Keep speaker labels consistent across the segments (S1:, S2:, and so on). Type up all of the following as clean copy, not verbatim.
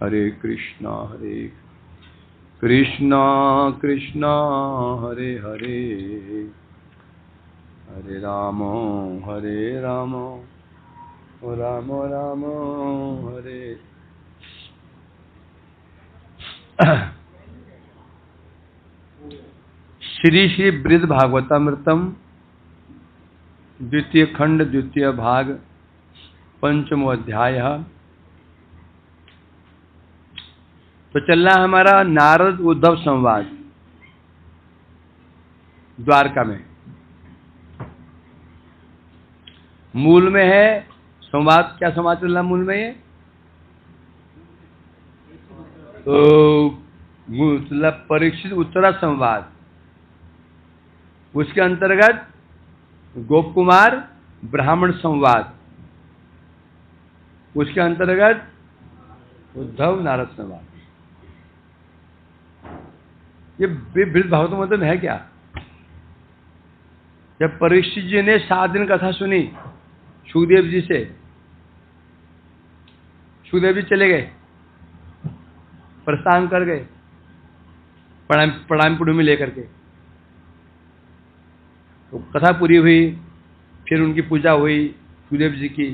S1: हरे कृष्णा कृष्णा हरे हरे, हरे राम राम राम हरे। श्री श्री बृहद भागवतामृतम द्वितीय खंड द्वितीय भाग पंचमो अध्याय। तो चल रहा है हमारा नारद उद्धव संवाद द्वारका में। मूल में है संवाद। क्या संवाद चल रहा मूल में? ये तो मतलब परीक्षित उत्तरा संवाद, उसके अंतर्गत गोप कुमार ब्राह्मण संवाद, उसके अंतर्गत उद्धव नारद संवाद। ये बृहद भागवत है क्या? जब परीक्षित जी ने 7 दिन कथा सुनी सुखदेव जी से, सुखदेव जी चले गए, प्रस्थान कर गए प्रणाम पुण्य में लेकर के। तो कथा पूरी हुई, फिर उनकी पूजा हुई सुखदेव जी की।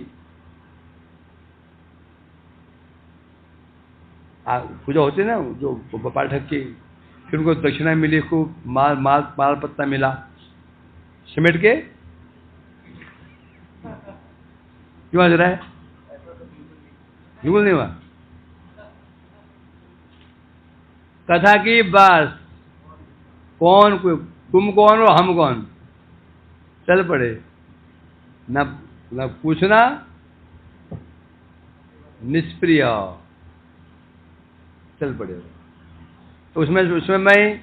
S1: पूजा होती है ना जो पाठक की। फिर उनको दक्षिणा मिली, खूब माल पत्ता मिला समेट के। क्यों आ रहा है? बिल्कुल नहीं हुआ। कथा की बस कौन, तुम कौन हो हम कौन, चल पड़े। न पूछना, निष्प्रिय, चल पड़े। तो उसमें मैं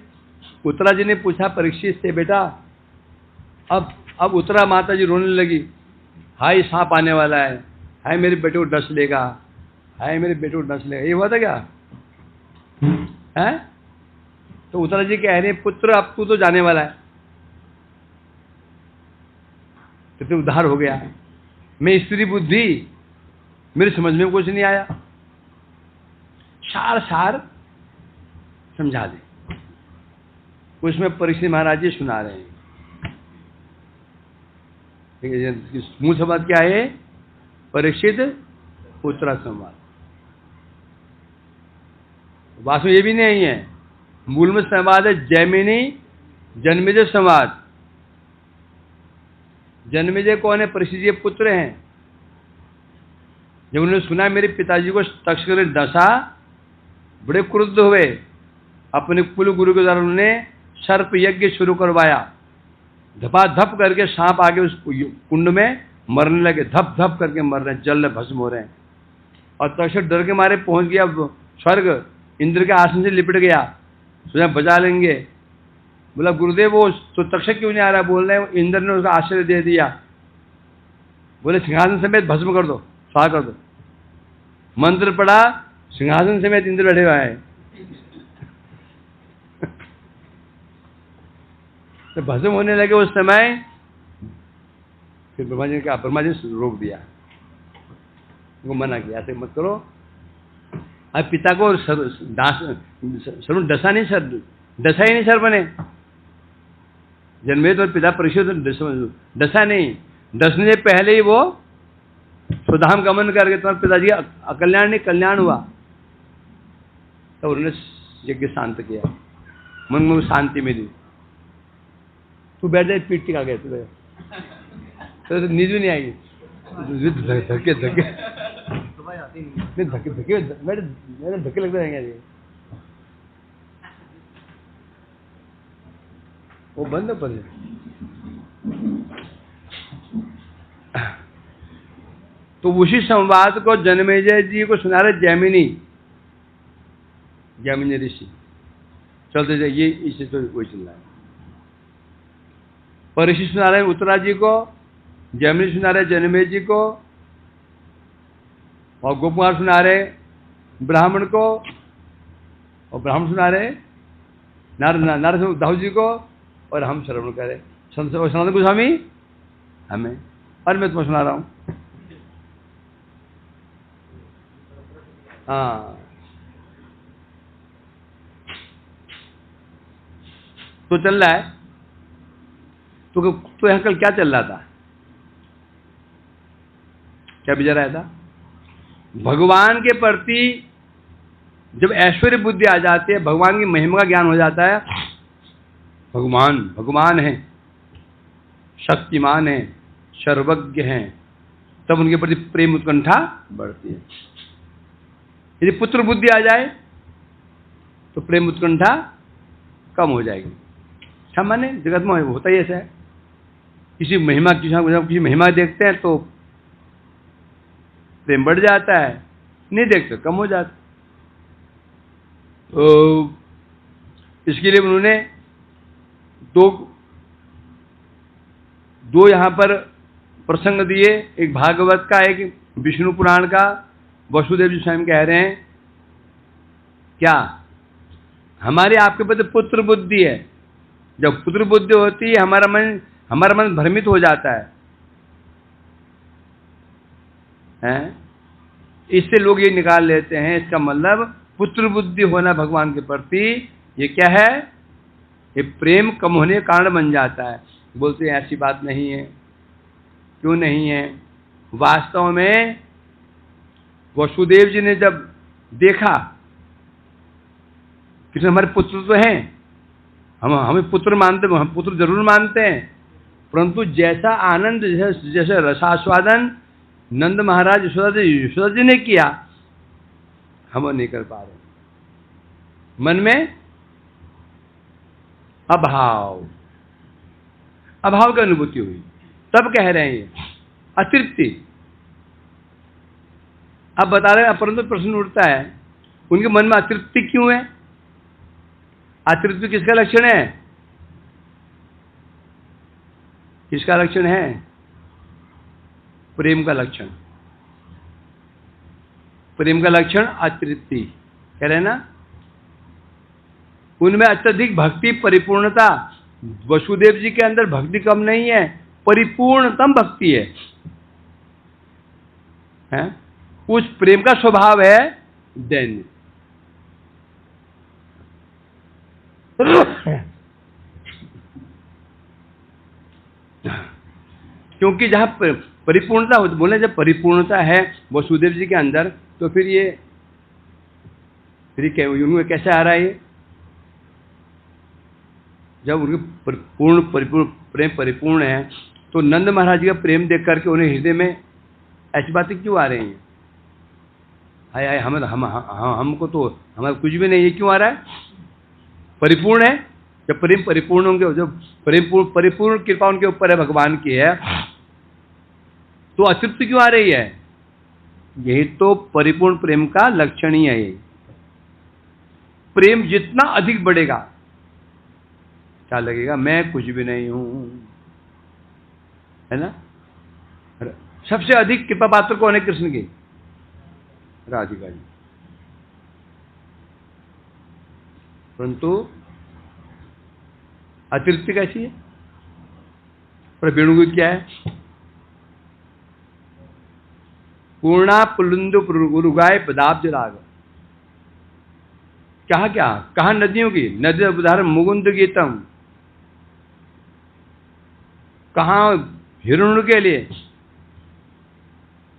S1: उत्तरा जी ने पूछा परीक्षित से, बेटा अब उत्तरा माता जी रोने लगी, हाय सांप आने वाला है, हाय मेरे बेटे को डस लेगा, हाय मेरे बेटे को डस लेगा। ये हुआ था क्या है? तो उत्तरा जी कह रहे, पुत्र अब तू तो जाने वाला है, तो उद्धार हो गया। मैं स्त्री बुद्धि, मेरी समझ में कुछ नहीं आया, सार समझा दे। उसमें परीक्षित महाराज जी सुना रहे हैं। मूल संवाद क्या है? परीक्षित उत्तरा संवाद। वास्तव में ये भी नहीं है। मूल में संवाद है जैमिनी जन्मेजय संवाद। जन्मेजय कौन है? परीक्षित जी पुत्र हैं। जब उन्होंने सुना मेरे पिताजी को तक्षक ने डसा, बड़े क्रुद्ध हुए। अपने कुल गुरु के द्वारा उन्होंने सर्प यज्ञ शुरू करवाया। धपाधप करके सांप आगे उस कुंड में मरने लगे, धप धप करके मर रहे हैं, जल भस्म हो रहे हैं। और तक्षक डर के मारे पहुंच गया स्वर्ग, इंद्र के आसन से लिपट गया, सोचा बजा लेंगे। बोला गुरुदेव वो तो तक्षक क्यों नहीं आ रहा? बोल रहे हैं इंद्र ने उसका आश्रय दे दिया। बोले सिंहासन समेत भस्म कर दो, स्वाहा कर दो। मंत्र पड़ा, सिंहासन समेत इंद्र बैठे हुए हैं। तो भस्म होने लगे उस समय। फिर ब्रह्मा जी ने कहा, ब्रह्मा जी ने रोक दिया, उनको मना किया, ऐसे मत करो। अब पिता को सर डसा नहीं, सर डसा ही नहीं, सर बने जन्मे तो पिता परीक्षित डसा नहीं। डसने से पहले ही वो स्वधाम गमन करके तुम्हारे पिताजी का अकल्याण नहीं कल्याण हुआ। तो उन्होंने यज्ञ शांत किया, मन में शांति मिली। तू बैठ जाए, पीठ टिका गया तुझे, तो नींद भी नहीं आएगी। धक्के धक्के मेरे धक्के लगते रहेंगे। वो बंद पर। तो उसी संवाद को जन्मेजय जी को सुना रहे जैमिनी ऋषि। चलते जाइए, इसे तो वही चल रहा है। परीक्षित सुना रहे उत्तरा जी को, जैमिनी सुना रहे जन्मेजय जी को, और गोकुमार सुना रहे ब्राह्मण को, और ब्राह्मण सुना रहे नारद उद्धव जी को, और हम श्रवण करें सनातन गोस्वामी हमें। और मैं तुम्हें सुना रहा हूं। हाँ, तो चल रहा है। तो यहाँ कल क्या चल रहा था, क्या विचार आया था? भगवान के प्रति जब ऐश्वर्य बुद्धि आ जाती है, भगवान की महिमा का ज्ञान हो जाता है, भगवान भगवान है, शक्तिमान है, सर्वज्ञ है, तब उनके प्रति प्रेम उत्कंठा बढ़ती है। यदि पुत्र बुद्धि आ जाए तो प्रेम उत्कंठा कम हो जाएगी। सामान्य जगत में होता ही ऐसा है। किसी महिमा देखते हैं तो प्रेम बढ़ जाता है, नहीं देखते कम हो जाता। तो इसके लिए उन्होंने दो यहाँ पर प्रसंग दिए, एक भागवत का, एक विष्णु पुराण का। वसुदेव जी स्वयं कह रहे हैं क्या, हमारे आपके प्रति पुत्र बुद्धि है। जब पुत्र बुद्धि होती है हमारा मन भ्रमित हो जाता है, हैं? इससे लोग ये निकाल लेते हैं, इसका मतलब पुत्र बुद्धि होना भगवान के प्रति ये क्या है, ये प्रेम कम होने का कारण बन जाता है। बोलते हैं ऐसी बात नहीं है। क्यों नहीं है? वास्तव में वसुदेव जी ने जब देखा कि हमारे पुत्र तो हैं, हमें पुत्र मानते, हम पुत्र जरूर मानते हैं, परंतु जैसा आनंद जैसे रसास्वादन नंद महाराज यशोदा जी ने किया, हम नहीं कर पा रहे। मन में अभाव की अनुभूति हुई, तब कह रहे हैं ये अतृप्ति। अब बता रहे हैं, परंतु प्रश्न उठता है उनके मन में अतृप्ति क्यों है? अतृप्ति किसका लक्षण है? किसका लक्षण है? प्रेम का लक्षण। प्रेम का लक्षण अतृप्ति कह रहे हैं ना। उनमें अत्यधिक भक्ति परिपूर्णता, वसुदेव जी के अंदर भक्ति कम नहीं है, परिपूर्णतम भक्ति है, हैं? उस प्रेम का स्वभाव है दैन्य। क्योंकि जहां परिपूर्णता हो, बोले जब परिपूर्णता है वसुदेव जी के अंदर, तो फिर उनमें कैसे आ रहा है ये? जब उनके परिपूर्ण प्रेम परिपूर्ण है, तो नंद महाराज जी का प्रेम देख करके उन्हें हृदय में ऐसी बातें क्यों आ रही हैं? हाय हमको तो हमारा कुछ भी नहीं है, क्यों आ रहा है? परिपूर्ण है। जब प्रेम परिपूर्ण होंगे, जब परिपूर्ण कृपा उनके ऊपर है, भगवान की है, तो अतृप्ति क्यों आ रही है? यही तो परिपूर्ण प्रेम का लक्षण ही है। ये प्रेम जितना अधिक बढ़ेगा, क्या लगेगा? मैं कुछ भी नहीं हूं, है ना। सबसे अधिक कृपा पात्र कौन है कृष्ण की? राधिका जी। परंतु अतृप्ति कैसी है? पर वेणुगीत क्या है? पूर्णा पुलुंदु गुरुगाय पदाब्ज राग। कहा नदियों की? नदी उदाहरण मुकुंद गीतम। कहा हिरण के लिए,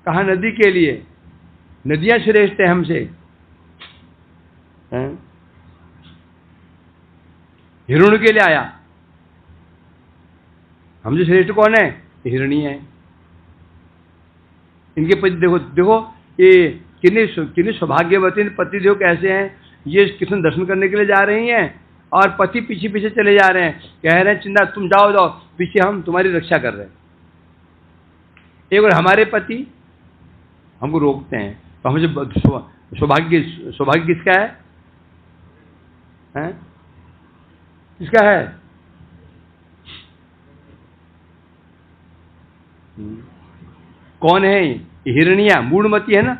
S1: कहा नदी के लिए। नदियां श्रेष्ठ है हमसे, हिरण के लिए आया। हमसे श्रेष्ठ कौन है? हिरणी है। इनके पति देखो ये कितने सौभाग्यवती पति देखो कैसे हैं। ये कृष्ण दर्शन करने के लिए जा रही हैं और पति पीछे पीछे चले जा रहे हैं, कह रहे हैं चिंता तुम जाओ पीछे, हम तुम्हारी रक्षा कर रहे हैं। एक बार हमारे पति हमको रोकते हैं, तो हमें सौभाग्य किसका है? किसका है? कौन है? हिरण्या मूढ़मती है ना,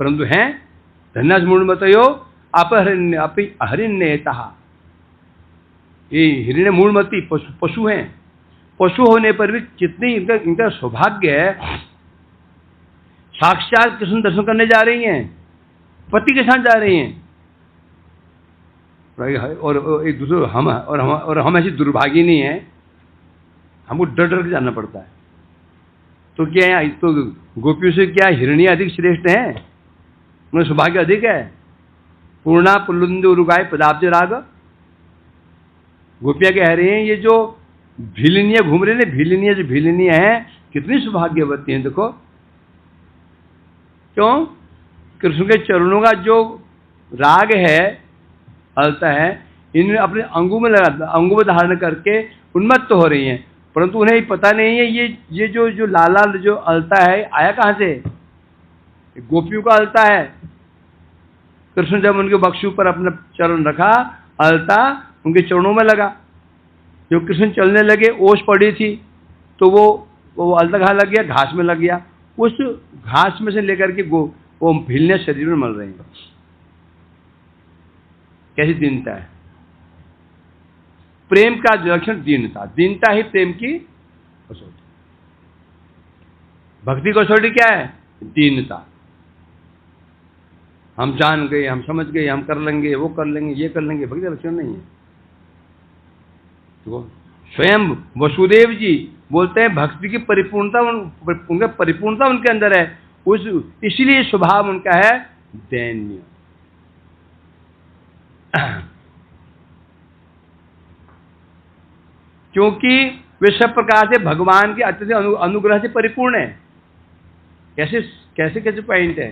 S1: परंतु हैं धन्यास मूढ़मतयो अपहरिण्यता। ये हिरण्य मूढ़मती पशु हैं। पशु होने पर भी कितनी इनका सौभाग्य है। साक्षात कृष्ण दर्शन करने जा रही हैं, पति के साथ जा रही हैं, और एक दूसरे हम ऐसी दुर्भागी नहीं है, हमको डर डर के जाना पड़ता है। तो क्या है, तो गोपियों से क्या हिरणी अधिक श्रेष्ठ है? उनमें सौभाग्य अधिक है। पूर्णा पुल्लुंद उरुगाय पदाब्ज राग। गोपियां कह रही हैं ये जो भिलिनिया घूम रहे हैं, भिलिनिया जो भिलिनिया है कितनी सौभाग्यवती हैं। देखो क्यों, कृष्ण के चरणों का जो राग है, अलता है, इन्हें अपने अंगों में धारण करके उन्मत्त हो रही हैं, परंतु उन्हें पता नहीं है ये जो लाला जो अलता है आया कहां से? गोपियों का अलता है। कृष्ण जब उनके बक्षु पर अपना चरण रखा, अलता उनके चरणों में लगा। जो कृष्ण चलने लगे, ओस पड़ी थी, तो वो अलता कहाँ लग गया? घास में लग गया। उस घास में से लेकर के वो भिलने शरीर में मल रहे हैं। कैसी दीनता है! प्रेम का लक्षण दीनता। दीनता ही प्रेम की कसौटी। भक्ति कसौटी क्या है? दीनता। हम जान गए, हम समझ गए, हम कर लेंगे, वो कर लेंगे, ये कर लेंगे, भक्ति का लक्षण नहीं है। तो स्वयं वसुदेव जी बोलते हैं भक्ति की परिपूर्णता उनका परिपूर्णता उनके अंदर है। इसलिए स्वभाव उनका है दैन्य। क्योंकि वे सब प्रकार से भगवान के अत्यधिक अनुग्रह से परिपूर्ण है। कैसे पॉइंट है?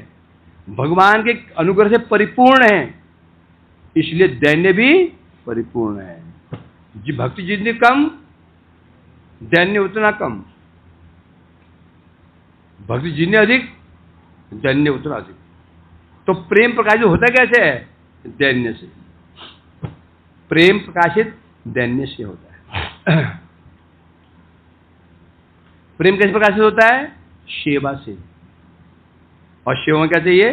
S1: भगवान के अनुग्रह से परिपूर्ण है, इसलिए दैन्य भी परिपूर्ण है। भक्ति जितनी कम, दैन्य उतना कम। भक्ति जितनी अधिक, दैन्य उतना अधिक। तो प्रेम प्रकाशित होता कैसे है? दैन्य से। प्रेम प्रकाशित दैन्य से होता है। प्रेम कैसे प्रकाशित होता है? सेवा से। और सेवा में क्या चाहिए?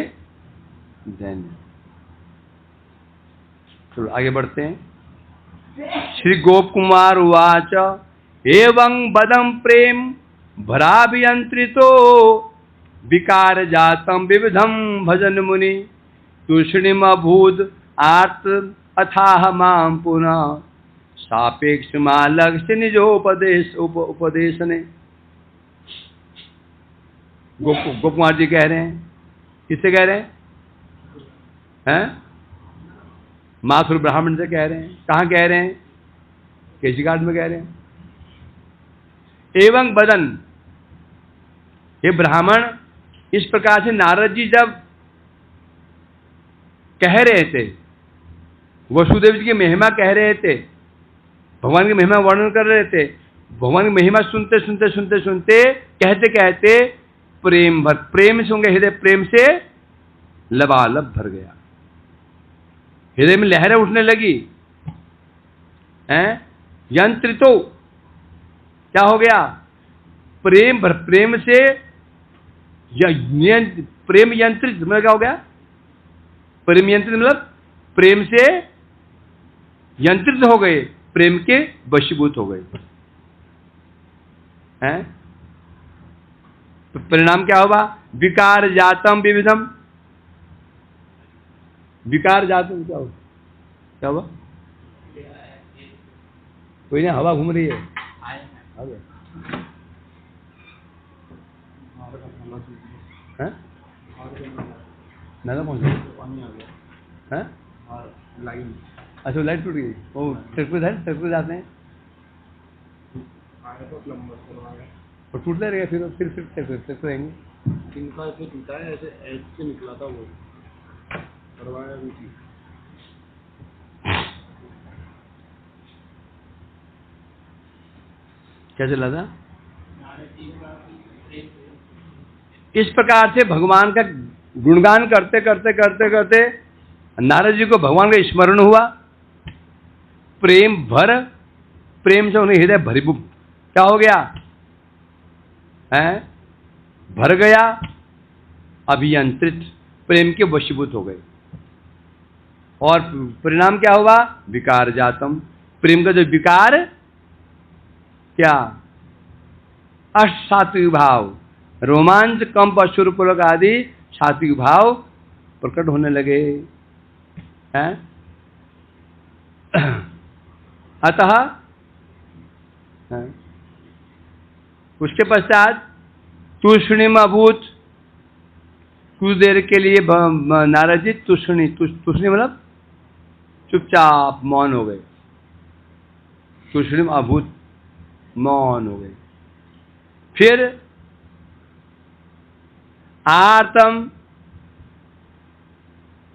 S1: दैन्य। चलो आगे बढ़ते हैं। श्री गोप कुमार उवाच एवं बदम प्रेम भराभियंत्रितो विकार जातम विविधम भजन मुनि तुष्णिम अभूत आर्त अथाह माम पुनः सापेक्ष लक्ष्य उपदेशने। गोप कुमार जी कह रहे हैं। किससे कह रहे हैं? माथुर ब्राह्मण से कह रहे हैं। कहाँ कह रहे हैं? केसी घाट में कह रहे हैं। एवं बदन, ये ब्राह्मण इस प्रकार से नारद जी जब कह रहे थे, वसुदेव जी की महिमा कह रहे थे, भगवान की महिमा वर्णन कर रहे थे, भगवान की महिमा सुनते सुनते कहते कहते प्रेम से उनके हृदय प्रेम से लबालब भर गया। हृदय में लहरें उठने लगी। यंत्रितो क्या हो गया? प्रेम से प्रेम यंत्रित मतलब क्या हो गया? प्रेम यंत्रित मतलब प्रेम से यंत्रित हो गए, प्रेम के वशीभूत हो गए। तो परिणाम क्या होगा? विकार जातम विविधम। विकार जातम क्या होगा? क्या हुआ? कोई नहीं, हवा घूम रही है। ना पहुंच गया। अच्छा लाइट टूट गई। वो ट्रक जाते हैं और टूटते रहेगा, फिर ट्रक रहेंगे।
S2: इनका ऐसे टूटा है, ऐसे ऐसे निकला था, वो करवाया भी थी।
S1: क्या चला था? इस प्रकार से भगवान का गुणगान करते करते नारद जी को भगवान का स्मरण हुआ। प्रेम से उन्हें हृदय भरीभूत क्या हो गया? भर गया, अभियंत्रित, प्रेम के वशीभूत हो गए। और परिणाम क्या होगा? विकार जातम, प्रेम का जो विकार क्या? सात्विक भाव, रोमांच, कंप, अश्रुपुलक आदि सात्विक भाव प्रकट होने लगे। हैं? अतः उसके पश्चात तूष्णीम अभूत, कुछ देर के लिए नारद जी तूष्णी मतलब चुपचाप मौन हो गए। तूष्णीम अभूत, मौन हो गए। फिर आर्तम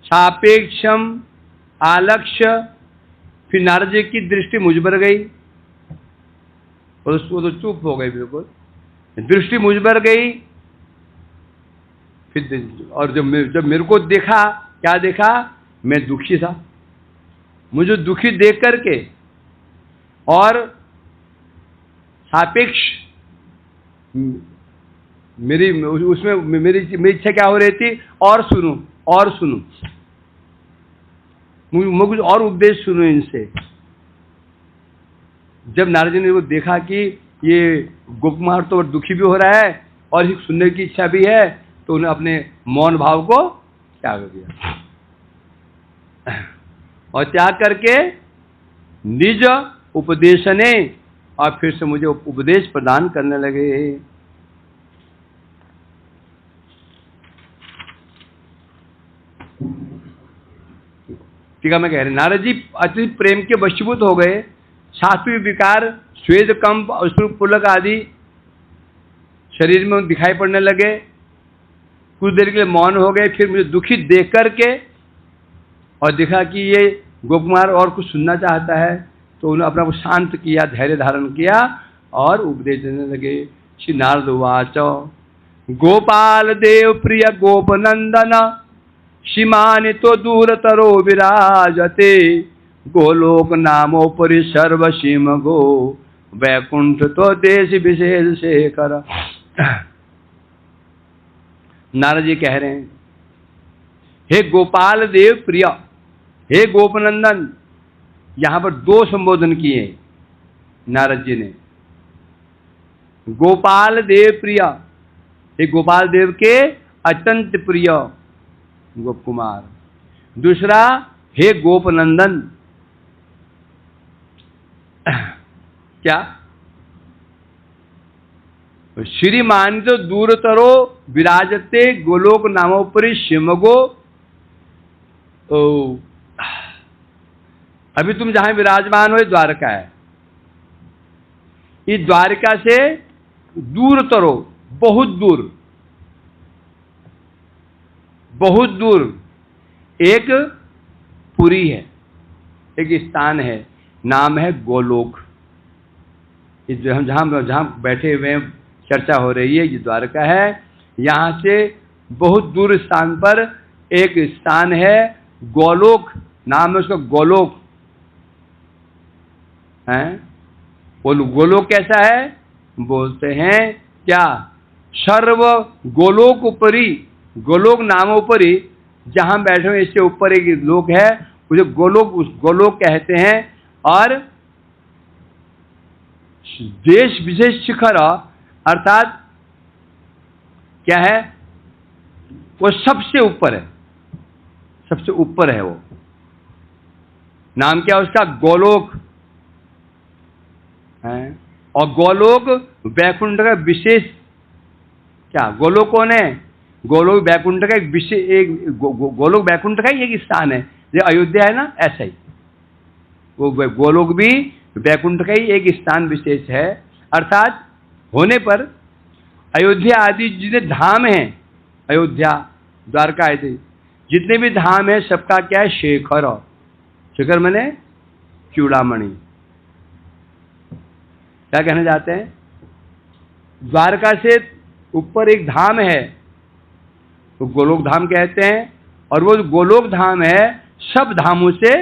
S1: सापेक्षम आलक्ष्य, फिर नारद जी की दृष्टि मुझ पर गई और उसको तो चुप हो गई बिल्कुल। दृष्टि मुझ पर गई, फिर और जब मेरे को देखा, क्या देखा, मैं दुखी था। मुझे दुखी देख करके और सापेक्ष मेरी इच्छा क्या हो रही थी, और सुनूं मैं कुछ और उपदेश सुनूं इनसे। जब नारद जी ने वो देखा कि ये गोपकुमार तो दुखी भी हो रहा है और सुनने की इच्छा भी है, तो उन्हें अपने मौन भाव को त्याग दिया और त्याग करके निज उपदेशने, और फिर से मुझे उपदेश प्रदान करने लगे। ठीक है, मैं कह रहे नारद जी अति प्रेम के वशीभूत हो गए। सात्विक विकार, स्वेद कंप, अश्रु पुलक आदि शरीर में दिखाई पड़ने लगे। कुछ देर के लिए मौन हो गए। फिर मुझे दुखी देख करके और देखा कि ये गोपकुमार और कुछ सुनना चाहता है, तो उन्होंने अपना को शांत किया, धैर्य धारण किया और उपदेश देने लगे। श्री नारद उवाच गोपाल देव प्रिय गोपनंदन सीमानि तो दूरतरो विराजते गोलोक नामोपरि सर्वसीम गो वैकुंठ तो देश विशेष शेखर। नारद जी कह रहे हैं, हे गोपाल देव प्रिय, हे गोपनंदन। यहां पर दो संबोधन किए नारद जी ने। गोपाल देव प्रिय, हे गोपाल देव के अत्यंत प्रिय गोप कुमार। दूसरा, हे गोपनंदन। क्या? श्रीमान तो दूरतरो विराजते गोलोक नामोपरि शिमगो। अभी तुम जहां विराजमान हो द्वारका है। इस द्वारका से दूरतरो, बहुत दूर, बहुत दूर एक पुरी है, एक स्थान है, नाम है गोलोक। जहां बैठे हुए हैं, चर्चा हो रही है, ये द्वारका है। यहां से बहुत दूर स्थान पर एक स्थान है गोलोक, नाम है उसका गोलोक है। गोलोक कैसा है? बोलते हैं क्या? सर्व गोलोक उपरी, गोलोक नामोपरि, जहां बैठे हुए इससे ऊपर एक लोक है, उसे गोलोक, उस गोलोक कहते हैं। और देश विशेष शिखर अर्थात क्या है? वो सबसे ऊपर है, सबसे ऊपर है वो। नाम क्या उसका? गोलोक है। और गोलोक वैकुंठ का विशेष, क्या गोलोक कौन है? गोलोक वैकुंठ का एक विशेष, एक गोलोक वैकुंठ का ही एक स्थान है। जो अयोध्या है ना, ऐसा ही वो गोलोक भी वैकुंठ का ही एक स्थान विशेष है। अर्थात होने पर अयोध्या आदि जितने धाम हैं, अयोध्या द्वारका आदि जितने भी धाम हैं, सबका क्या है? शेखर। शेखर माने चूड़ामणि। क्या कहना चाहते हैं? द्वारका से ऊपर एक धाम है, तो गोलोक धाम कहते हैं। और वो गोलोक धाम है सब धामों से,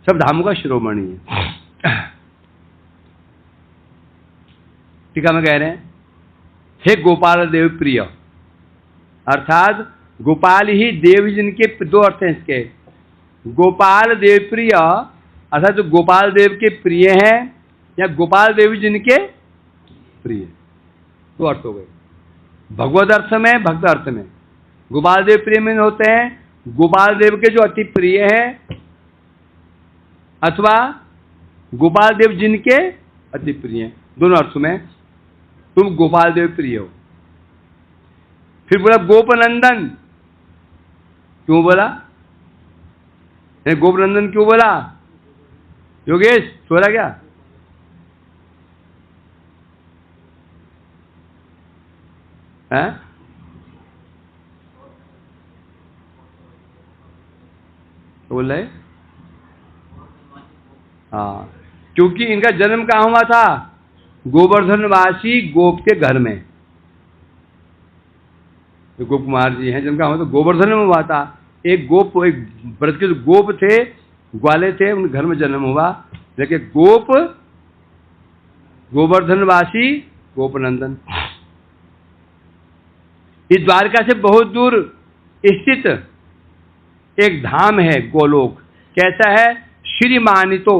S1: सब धामों का शिरोमणि है। ठीक है, मैं कह रहे हैं, हे गोपाल देव प्रिय, अर्थात गोपाल ही देव, जिनके दो अर्थ हैं इसके। गोपाल देव प्रिय अर्थात जो गोपाल देव के प्रिय हैं, या गोपाल देव जिनके प्रिय, दो अर्थ हो गए। भगवत अर्थ में, भक्त अर्थ में। गोपाल देव प्रिय में होते हैं गोपाल देव के जो अति प्रिय हैं, अथवा गोपाल देव जिनके अति प्रिय हैं, दोनों अर्थों में तुम गोपाल देव प्रिय हो। फिर बोला गोपनंदन, क्यों बोला? गोपनंदन क्यों बोला? योगेश बोला क्या? है? बोल रहे? हाँ, क्योंकि इनका जन्म कहाँ हुआ था? गोवर्धनवासी गोप के घर में। जो गोप कुमार जी हैं जिनका हुआ तो गोवर्धन में हुआ था। एक गोप, एक व्रत के जो गोप थे, ग्वाले थे, उन घर में जन्म हुआ। लेकिन गोप गोवर्धनवासी गोपनंदन। इस द्वारका से बहुत दूर स्थित एक धाम है गोलोक। कैसा है? श्रीमानितो।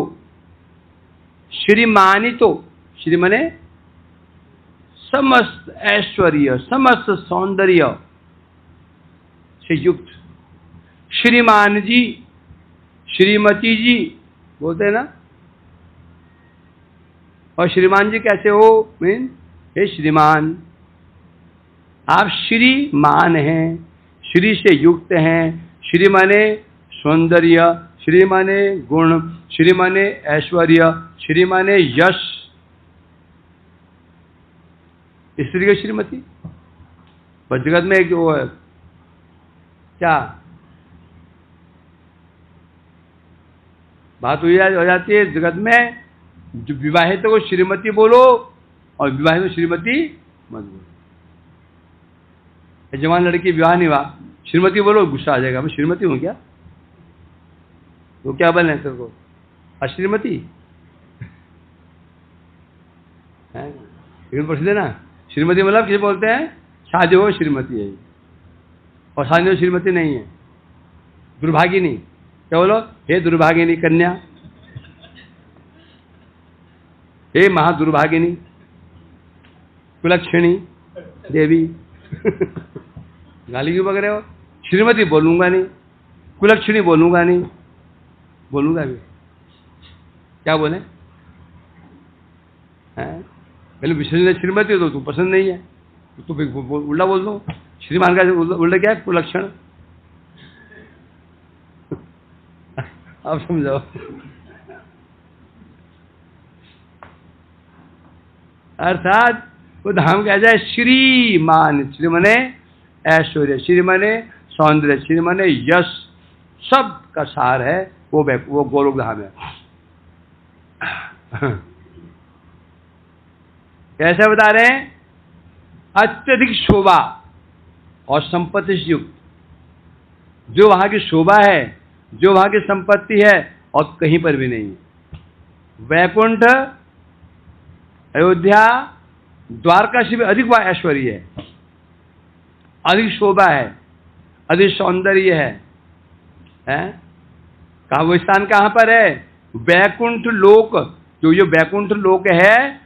S1: श्रीमानितो, श्री माने समस्त ऐश्वर्य, समस्त सौंदर्य से युक्त। श्रीमान जी, श्रीमती जी बोलते हैं ना। और श्रीमान जी कैसे हो? मीन हे श्रीमान, आप श्रीमान हैं, श्री से युक्त हैं। श्री माने सौंदर्य, श्री माने गुण, श्री माने ऐश्वर्य, श्री माने यश। स्त्री की श्रीमती। पर जगत में एक वो है क्या बात हो जाती है जगत में, जो विवाहित को श्रीमती बोलो और विवाहित को श्रीमती मत बोलो। जवान लड़की विवाह नहीं हुआ, श्रीमती बोलो, गुस्सा आ जाएगा। मैं श्रीमती हूं क्या? तो क्या बने तेरे को? अश्रीमती है? लेकिन पूछ देना, श्रीमती मतलब किसे बोलते हैं? शादी हो श्रीमती है, और शादी हो श्रीमती नहीं है, दुर्भागिनी। क्या बोलो? हे दुर्भागिनी कन्या, हे महादुर्भागिनी, कुलक्षणी देवी। गाली क्यों बक रहे हो? श्रीमती बोलूंगा नहीं, कुलक्षणी बोलूंगा नहीं, बोलूंगा भी क्या बोले? पहले विशेष श्रीमती हो तो तू पसंद नहीं है तो उल्टा बोल दो। श्रीमान का उल्टा क्या है? कुलक्षण। आप समझाओ। अर्थात वो धाम कहा जाए श्रीमान। श्री माने ऐश्वर्य, श्री माने सौंदर्य, श्री माने यश, सब का सार है वो गोलोक धाम है। कैसे बता रहे हैं? अत्यधिक शोभा और संपत्ति से युक्त। जो वहां की शोभा है, जो वहां की संपत्ति है, और कहीं पर भी नहीं है। वैकुंठ, अयोध्या, द्वारका से भी अधिक वह ऐश्वर्य है, अधिक शोभा है, अधिक सौंदर्य है। कहा वो स्थान कहां पर है? वैकुंठ लोक। जो ये वैकुंठ लोक है,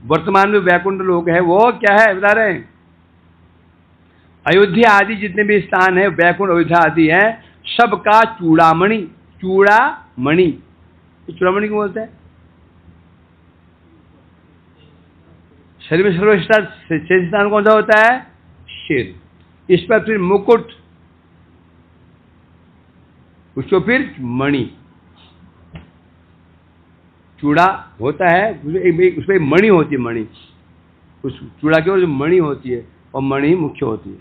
S1: वर्तमान में वैकुंठ लोक है, वो क्या है बता रहे हैं? अयोध्या आदि जितने भी स्थान है, वैकुंठ अयोध्या आदि है, सबका चूड़ामणि। चूड़ामणि, चूड़ामणि क्यों बोलते हैं? शरीर में सर्वश्रेष्ठ स्थान कौन सा होता है? सिर। इस पर फिर मुकुट, उसको फिर मणि। चूड़ा होता है, उसमें मणि होती है। मणि, उस चूड़ा की जो मणि होती है, और मणि मुख्य होती है,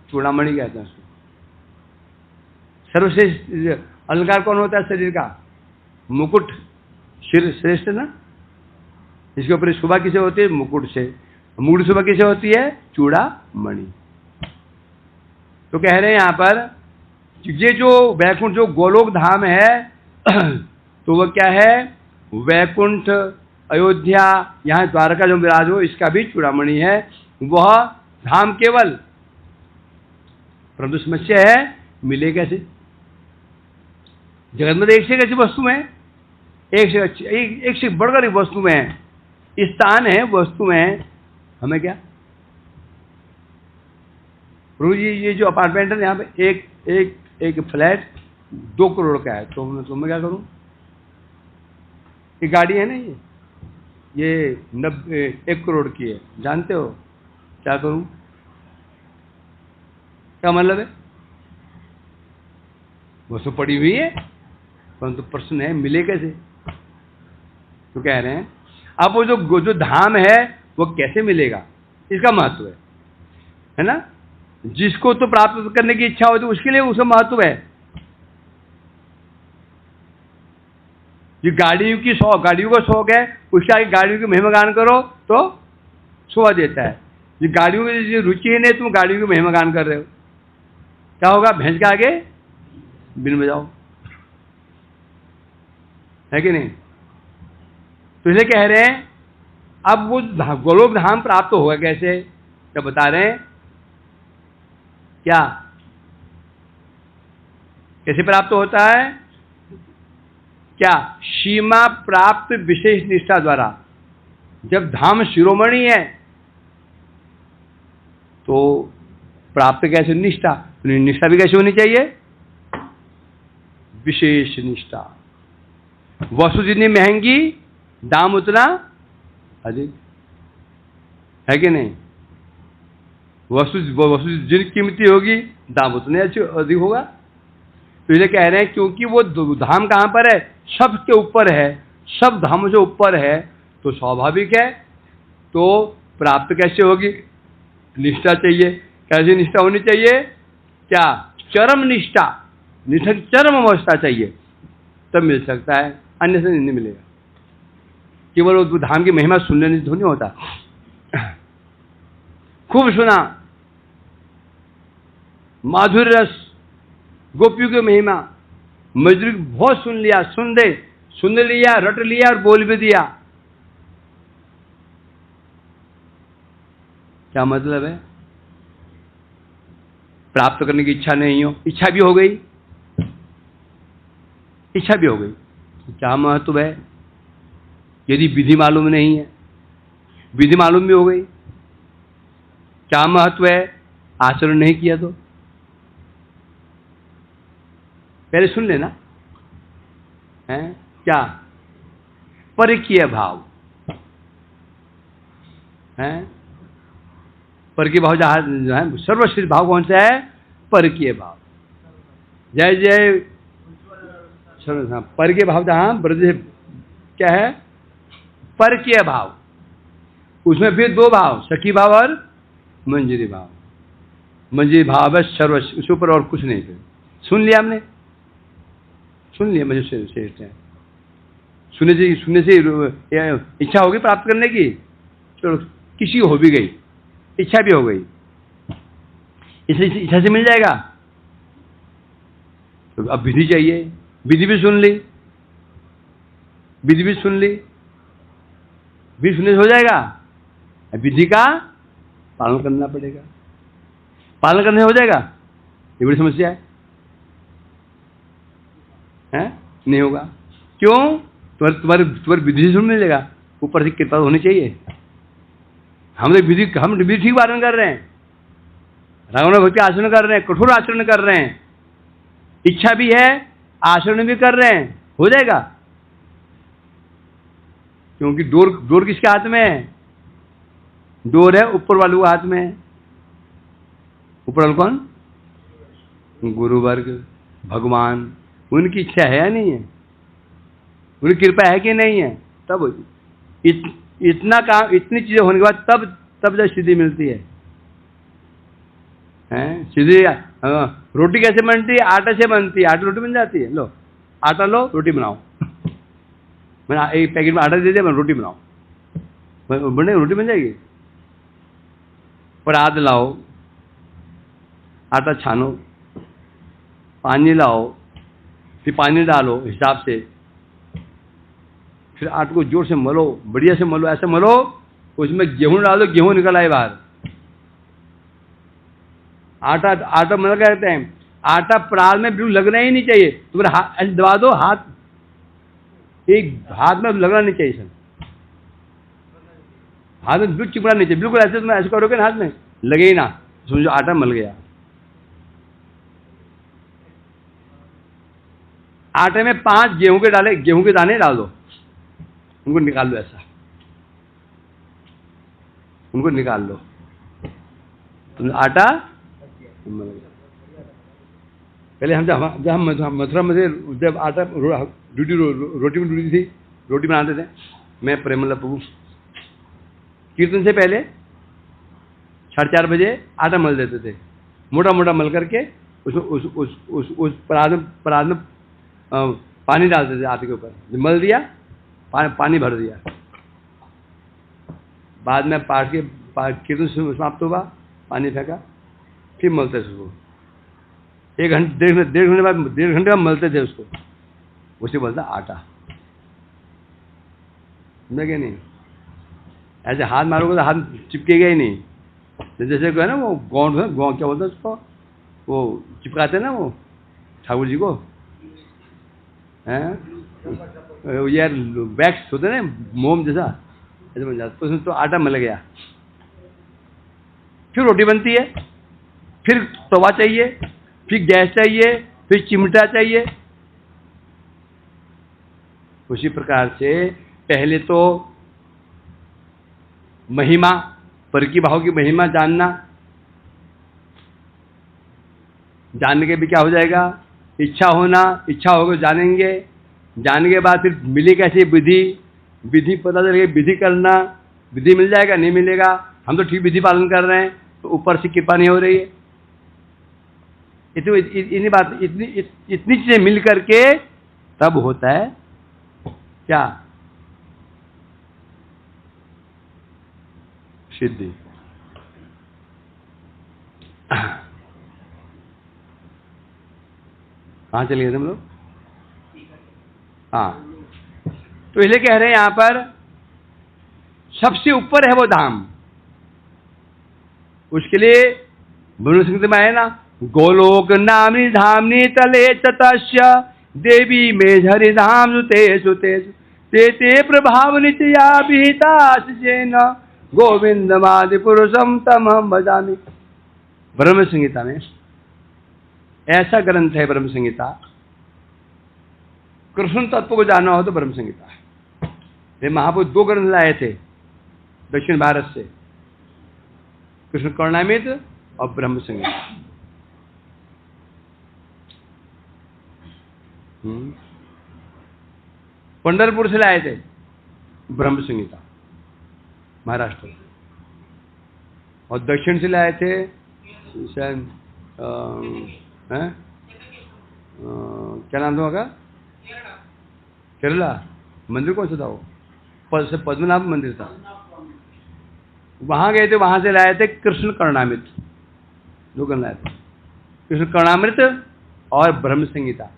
S1: चूड़ामणि कहते हैं उसको। सर्वश्रेष्ठ अलंकार कौन होता है शरीर का? मुकुट। सिर श्रेष्ठ ना, इसके ऊपर शोभा किसे होती है? मुकुट से। मुकुट शोभा किसे होती है? चूड़ामणि। तो कह रहे हैं यहां पर, ये जो वैकुंठ, जो गोलोक धाम है, तो वह क्या है? वैकुंठ, अयोध्या, यहाँ द्वारका जो विराज हो, इसका भी चूड़ामणि है। वह धाम केवल, परंतु समस्या है मिले कैसे? जगत में एक से एक ऐसी वस्तु है, एक से बढ़कर एक वस्तु में है, स्थान है, वस्तु में है, हमें क्या? प्रभु जी ये जो अपार्टमेंट है यहाँ पे एक फ्लैट 2 करोड़ का है, तो मैं क्या करूं? ये गाड़ी है ना, ये 1 करोड़ की है, जानते हो क्या करूं? क्या मतलब है? वो तो पड़ी हुई है, परंतु प्रश्न है मिले कैसे? तो कह रहे हैं अब वो जो धाम है वो कैसे मिलेगा, इसका महत्व है ना। जिसको तो प्राप्त करने की इच्छा होती है उसके लिए उसका महत्व है। जो गाड़ियों का शौक है उसके आगे गाड़ियों की महिमा गान करो तो शोभा देता है। जो गाड़ियों की जो रुचि है नहीं, तुम गाड़ियों की महिमा गान कर रहे हो, क्या होगा? भैंस के आगे बिन बजाओ, है कि नहीं? तो इसलिए कह रहे हैं अब वो गोलोक धाम प्राप्त होगा कैसे, क्या बता रहे हैं? क्या कैसे प्राप्त होता है? क्या? सीमा प्राप्त विशेष निष्ठा द्वारा। जब धाम शिरोमणि है तो प्राप्त कैसे? निष्ठा। निष्ठा भी कैसे होनी चाहिए? विशेष निष्ठा। वस्तु जितनी महंगी दाम उतना अधिक, है कि नहीं? वस्तु जितनी कीमती होगी दाम उतने अधिक होगा। तो ये कह रहे हैं क्योंकि वो धाम कहां पर है? सब के ऊपर है, सब धामों से ऊपर है, तो स्वाभाविक है। तो प्राप्त कैसे होगी? निष्ठा चाहिए। कैसी निष्ठा होनी चाहिए? क्या? चरम निष्ठा, निष्ठा की चरम अवस्था चाहिए, तब मिल सकता है, अन्य से नहीं मिलेगा। केवल वो धाम की महिमा सुनने नहीं तो नहीं होता। खूब सुना माधुर्य रस, गोपियों की महिमा, मजूरी बहुत सुन लिया, सुन लिया, रट लिया और बोल भी दिया। क्या मतलब है? प्राप्त करने की इच्छा नहीं हो, इच्छा भी हो गई, इच्छा भी हो गई, तो क्या महत्व है? यदि विधि मालूम नहीं है, विधि मालूम भी हो गई, क्या महत्व है? आचरण नहीं किया तो पहले सुन लेना है। क्या? परकीय भाव है। परकीय भाव जो है सर्वश्रेष्ठ भाव कौन सा है? परकीय भाव। जय जय परकीय भाव जहां ब्रज क्या है? परकीय भाव। उसमें फिर 2 भाव, सखी भाव और मंजरी भाव। मंजरी भाव है सर्वश्रेष्ठ, उसके ऊपर और कुछ नहीं। फिर सुन लिया हमने, सुन लिया, मुझे श्रेष्ठ है। सुनने से इच्छा होगी प्राप्त करने की, चलो किसी हो भी गई, इच्छा भी हो गई, इसलिए इच्छा से मिल जाएगा। तो अब विधि चाहिए, विधि भी सुन ली, विधि भी सुन ली, विधि सुनने से हो जाएगा। विधि का पालन करना पड़ेगा, पालन करने हो जाएगा। ये बड़ी समस्या है? नहीं होगा। क्यों? तुम्हारे विधि से सुन मिलेगा, ऊपर से कृपा होनी चाहिए। हम विधि ठीक पालन कर रहे हैं, रावण भक्ति आचरण कर रहे हैं, कठोर आचरण कर रहे हैं, इच्छा भी है, आचरण भी कर रहे हैं, हो जाएगा। क्योंकि डोर किसके हाथ में है? डोर है ऊपर वाले के हाथ में। ऊपर वाले कौन? गुरु वर्ग, भगवान। उनकी इच्छा है या नहीं है? उनकी कृपा है कि नहीं है? तब इतना काम, इतनी चीजें होने के बाद तब जब सिद्धि मिलती है। सिद्धि रोटी कैसे बनती है? आटा से बनती है। आटा रोटी बन जाती है। लो आटा लो, रोटी बनाओ। मैंने एक पैकेट में आटा दे दिया, मैं रोटी बनाओ, बने रोटी बन जाएगी। परात लाओ, आटा छानो, पानी लाओ, फिर पानी डालो हिसाब से, फिर आटे को जोर से मलो, बढ़िया से मलो, ऐसे मलो उसमें गेहूं डालो, गेहूं निकल आए बाहर। आटा मतलब क्या कहते हैं? आटा पराल में बिल्कुल लगना ही नहीं चाहिए। तुम्हारे हाथ ऐसे दबा दो, एक हाथ में लगना नहीं चाहिए सर, हाथ में बिल्कुल चिपड़ा नहीं चाहिए। बिल्कुल ऐसे तुम ऐसे करोगे ना, हाथ में लगे ही ना, समझो आटा मल गया। आटे में 5 गेहूं के दाने डाल दो, उनको निकाल लो, ऐसा उनको निकाल लो। तुम आटा पहले हम जब मथुरा में थे, जब आटा रोटी में डूबी थी, रोटी बनाते थे, मैं प्रेमल्ला प्रभु कीर्तन से पहले 4:30 बजे आटा मल देते थे, मोटा मोटा मल करके उस परात में पानी डालते थे आटे के ऊपर, जब मल दिया पानी भर दिया, बाद में पाठ के कीर्तन समाप्त हुआ, पानी फेंका, फिर मलते थे उसको, 1 घंटे 1.5 घंटे बाद मलते थे उसको, उसे बोलता आटा। समझा क्या नहीं? ऐसे हाथ मारोगे तो हाथ चिपकेगा ही नहीं, जैसे है ना वो गौंड क्या बोलते हैं उसको, वो चिपकाते हैं ना वो ठाकुर जी को, हैं यार वैक्स होते हैं ना, मोम जैसा, ऐसे बन जाता, तो उसमें तो आटा मल गया। फिर रोटी बनती है, फिर तवा चाहिए, फिर गैस चाहिए, फिर चिमटा चाहिए। उसी प्रकार से पहले तो महिमा, पर की भाव की महिमा जानने के भी क्या हो जाएगा, इच्छा होना, इच्छा होगा जानेंगे, जानने के बाद फिर मिली कैसी विधि पता चलेगा, विधि करना, विधि मिल जाएगा नहीं मिलेगा, हम तो ठीक विधि पालन कर रहे हैं तो ऊपर से कृपा नहीं हो रही है। इतनी चीजें मिल करके तब होता है क्या, सिद्धि। कहाँ चले गए तुम लोग? हाँ, तो इसलिए कह रहे हैं यहां पर सबसे ऊपर है वो धाम। उसके लिए ब्रह्म संहिता में है ना, गोलोक नामनी धामनी तले तस्य देवी मेझरि धाम सुते ते ते प्रभाव नित्या विहिताशेन गोविंदमादि पुरुषम तमहम भजामि। ब्रह्म संहिता में ऐसा ग्रंथ है, ब्रह्म संहिता, कृष्ण तत्व को जानना हो तो ब्रह्म संहिता है। ये महापुरुष 2 ग्रंथ लाए थे दक्षिण भारत से, कृष्ण कर्णामृत और ब्रह्म संहिता। पंढरपुर से लाए थे ब्रह्म संहिता, महाराष्ट्र, और दक्षिण से लाए थे शायद क्या नाम था वहाँ का, केरला। मंदिर कौन सा था वो, पद्मनाभ मंदिर था, वहां गए थे, वहां से लाए थे कृष्ण कर्णामृत, 2 ग्रंथ लाए थे, कृष्ण कर्णामृत और ब्रह्म संहिता।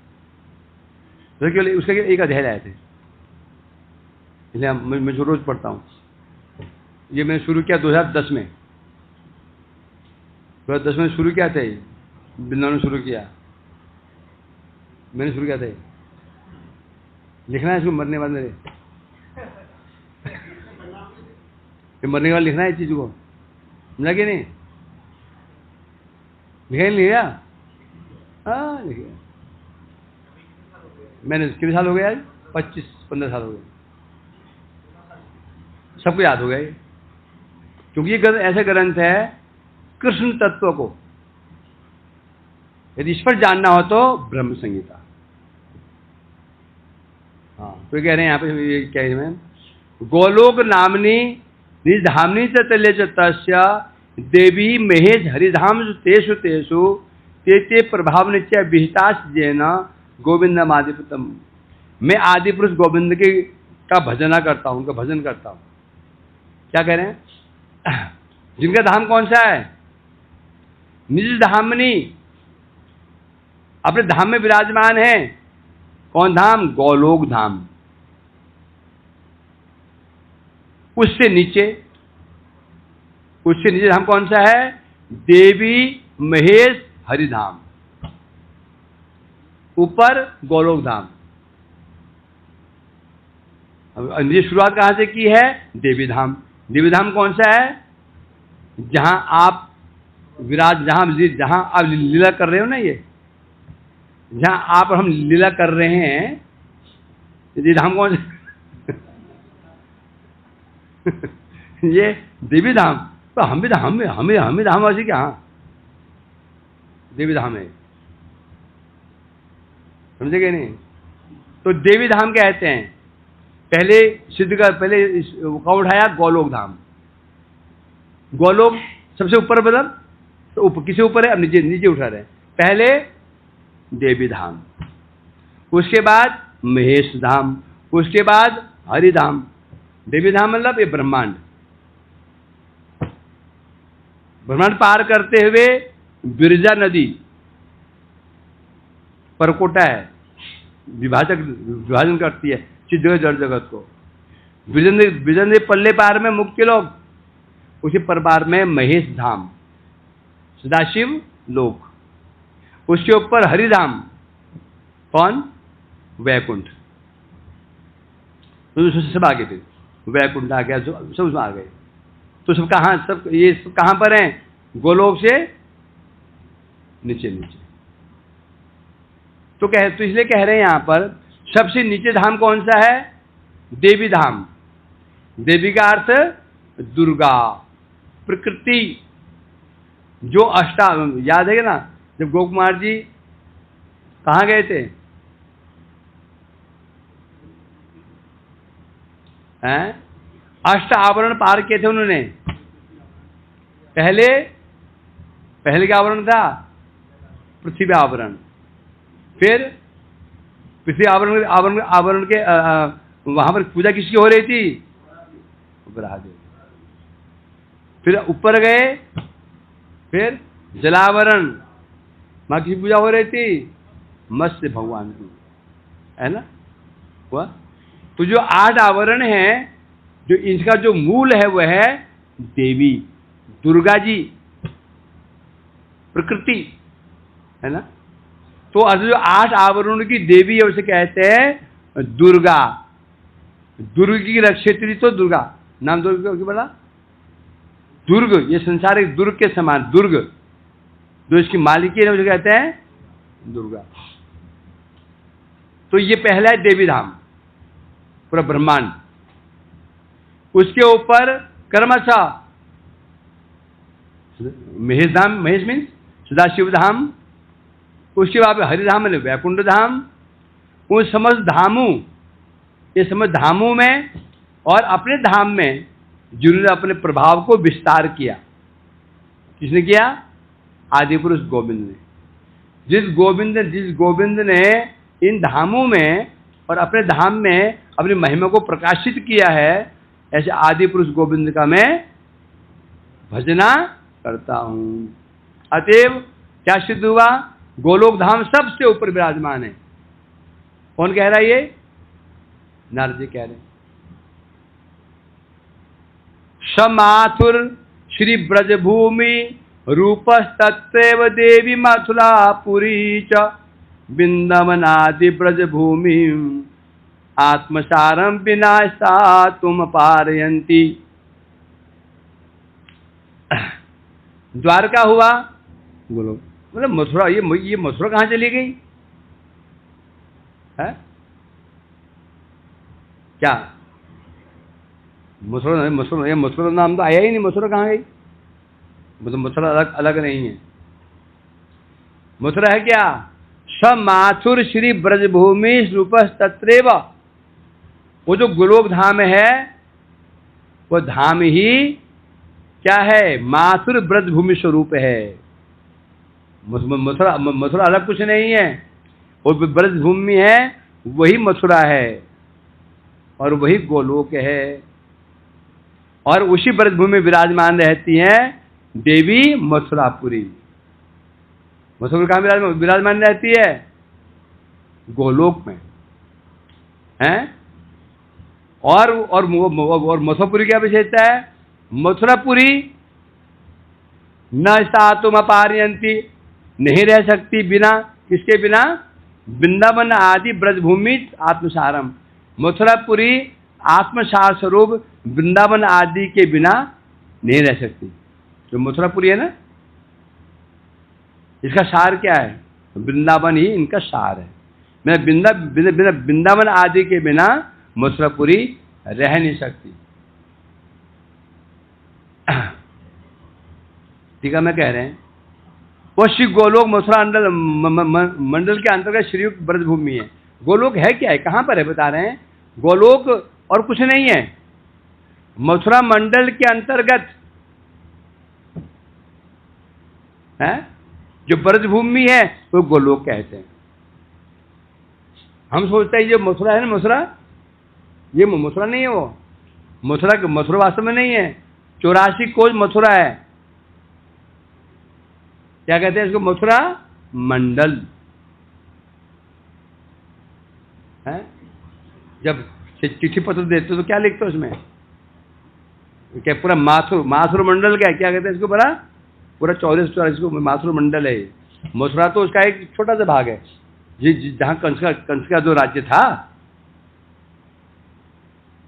S1: उसका एक अध्याय लाए थे, इसलिए मैं जो रोज पढ़ता हूँ। ये मैंने शुरू किया 2010 में, 2010 में शुरू किया था, वृंदावन में शुरू किया, मैंने शुरू किया था। लिखना है इसको मरने बाद मेरे, मरने के बाद लिखना है इस चीज को, समझा कि नहीं? लिखा नहीं लिखा? हाँ लिखिए। मैंने कितने साल हो गए आज? 25-15 साल हो गए, सबको याद हो गया ये, क्योंकि ये ग्रंथ ऐसा ग्रंथ है कृष्ण तत्व को यदि इस पर जानना हो तो ब्रह्म संहिता। हाँ, तो कह रहे हैं यहाँ पे, ये कह रहे हैं गोलोक नामनी निधामनी तले तस्य देवी महेश हरिधाम तेषु तेषु ते ते प्रभाव नित्य विहिताश जैन गोविंदम आदिपुतम। मैं आदि पुरुष गोविंद के का भजना करता हूँ, उनका भजन करता हूँ। क्या कह रहे हैं? जिनका धाम कौन सा है? निज धामनी, अपने धाम में विराजमान है। कौन धाम? गोलोक धाम। उससे नीचे धाम कौन सा है? देवी महेश हरिधाम। ऊपर गोलोक धाम। अब ये शुरुआत कहां से की है? देवी धाम। देवी धाम कौन सा है? जहां आप जहां आप लीला कर रहे हो ना, ये जहां आप हम लीला कर रहे हैं, ये धाम कौन सा? ये देवी धाम, तो हम भी धाम वासी क्या? हाँ, देवी धाम है, समझे नहीं? तो देवी धाम कहते हैं। पहले सिद्ध का पहले कौन उठाया? गोलोक धाम। गोलोक सबसे ऊपर, मतलब तो किसे ऊपर है? अब नीचे नीचे उठा रहे हैं। पहले देवी धाम, उसके बाद महेश धाम, उसके बाद हरिधाम। देवी धाम मतलब ये ब्रह्मांड, ब्रह्मांड पार करते हुए बिरजा नदी परकोटा है, विभाजन करती है चित्त जगत जड़ जगत को। बिरजा नदी पल्ले पार में मुख्य लोक, उसी परपार में महेश धाम सदाशिव लोक, उसके ऊपर हरिधाम कौन? वैकुंठ। तो सब आ गए, फिर वैकुंठ आ गया, सब उसमें आ गए। तो सब कहाँ, सब ये सब कहाँ पर हैं? गोलोक से नीचे नीचे। तो इसलिए कह रहे हैं यहाँ पर सबसे नीचे धाम कौन सा है? देवी धाम। देवी का अर्थ दुर्गा, प्रकृति। जो याद है ना, जब गोकुमार जी कहाँ गए थे? हैं? अष्ट आवरण पार किए थे उन्होंने। पहले क्या आवरण था? पृथ्वी आवरण। फिर पृथ्वी आवरण के वहां पर पूजा किसकी हो रही थी? ब्रह्मदेव। फिर ऊपर गए, फिर जलावरण, वहां किसकी पूजा हो रही थी? मत्स्य भगवान की, है ना? हुआ। तो जो 8 आवरण हैं, जो इनका जो मूल है वह है देवी, दुर्गा जी, प्रकृति, है ना? तो अर्थ जो 8 आवरणों की देवी है उसे कहते हैं दुर्गा। दुर्ग की रक्षेत्री, तो दुर्गा नाम दुर्ग क्यों बोला? दुर्ग, ये संसार एक दुर्ग के समान, दुर्ग जो इसकी मालिकी है उसे कहते हैं दुर्गा। तो ये पहला है देवी धाम, पूरा ब्रह्मांड। उसके ऊपर कर्मशः महेश धाम, महेश मीन्स सदाशिव धाम। उसके बाद हरिधाम है वैकुंठ धाम। उन समस्त धामों, ये समस्त धामों में और अपने धाम में जिन्होंने अपने प्रभाव को विस्तार किया, किसने किया? आदि पुरुष गोविंद ने। जिस गोविंद ने इन धामों में और अपने धाम में अपनी महिमा को प्रकाशित किया है, ऐसे आदि पुरुष गोविंद का मैं भजना करता हूं। अतएव क्या सिद्ध हुआ? गोलोक धाम सबसे ऊपर विराजमान है। कौन कह रहा है ये? नारद जी कह रहे हैं। समाथुर श्री ब्रजभूमि रूपस्तत्रेव देवी मथुरापुरी च बिंदवनादि ब्रजभूमि आत्मसारम विना सा तुम पारयंती। द्वारका हुआ गोलोक, मतलब मथुरा। ये मथुरा कहाँ चली गई है? क्या मथुरा नाम तो आया ही नहीं। मथुरा कहाँ गई? मतलब मथुरा अलग नहीं है। मथुरा है क्या? स माथुर श्री ब्रजभूमि रूपस्तत्रेव। वो जो गोलोक धाम है वो धाम ही क्या है? माथुर ब्रजभूमि स्वरूप है। मथुरा अलग कुछ नहीं है। वो ब्रजभूमि है, वही मथुरा है और वही गोलोक है। और उसी ब्रजभूमि में विराजमान रहती हैं देवी मथुरापुरी। मथुरा कहाँ विराजमान रहती है? गोलोक में हैं। और मथुरापुरी क्या विशेषता है? मथुरापुरी न सा तुम अपारयंती, नहीं रह सकती बिना, किसके बिना? वृंदावन आदि ब्रजभूमि आत्मसारम। मथुरापुरी आत्मसार स्वरूप वृंदावन आदि के बिना नहीं रह सकती। जो मथुरापुरी है ना, इसका सार क्या है? वृंदावन ही इनका सार है। मैं वृंदावन आदि के बिना मथुरापुरी रह नहीं सकती। टीका में कह रहे हैं वो श्री गोलोक मथुरा मंडल के अंतर्गत श्रीयुक्त ब्रजभूमि है। गोलोक है क्या है, कहां पर है, बता रहे हैं गोलोक और कुछ नहीं है, मथुरा मंडल के अंतर्गत है जो ब्रजभूमि है वो गोलोक कहते हैं। हम सोचते हैं ये मथुरा है ना, मथुरा, ये मथुरा नहीं है, वो मथुरा वास्तव में नहीं है, 84 कोस मथुरा है। क्या कहते हैं इसको, मथुरा मंडल है। जब चिट्ठी पत्र देते हो तो क्या लिखते हो उसमें, क्या पूरा माथुर मंडल क्या कहते हैं इसको, पूरा 44 को माथुर मंडल है। मथुरा तो उसका एक छोटा सा भाग है, जहां कंस का जो राज्य था।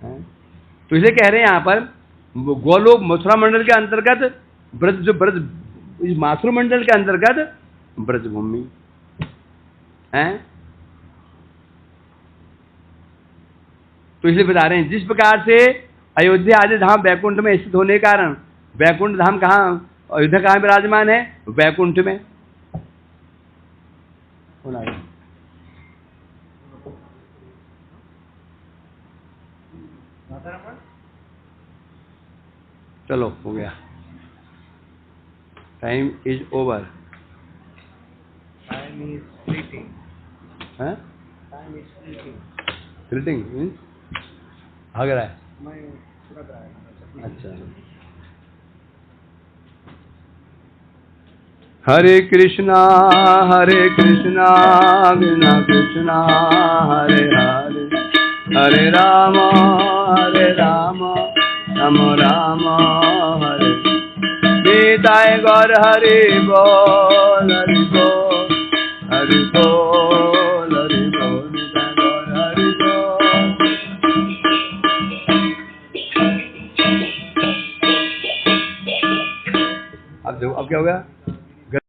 S1: तो इसलिए कह रहे हैं यहां पर गोलोक मथुरा मंडल के अंतर्गत ब्रज माथुर मंडल के अंतर्गत ब्रजभूमि है। तो इसलिए बता रहे हैं जिस प्रकार से अयोध्या आदि धाम वैकुंठ में स्थित होने के कारण, वैकुंठ धाम कहाँ, अयोध्या कहाँ विराजमान है, वैकुंठ में। चलो हो गया, time is over.
S2: Time is fleeting.
S1: हैं,
S2: Time is fleeting.
S1: Fleeting means भाग रहा है।
S2: मैं पूरा कराया।
S1: अच्छा, हरे कृष्णा कृष्णा कृष्णा हरे हरे, हरे राम राम राम हरे। गीताय गौर हरि बोल हरि बोल हरि बोल हरि बोल, गीताय गौर हरि बोल। अब देखो अब क्या हो गया।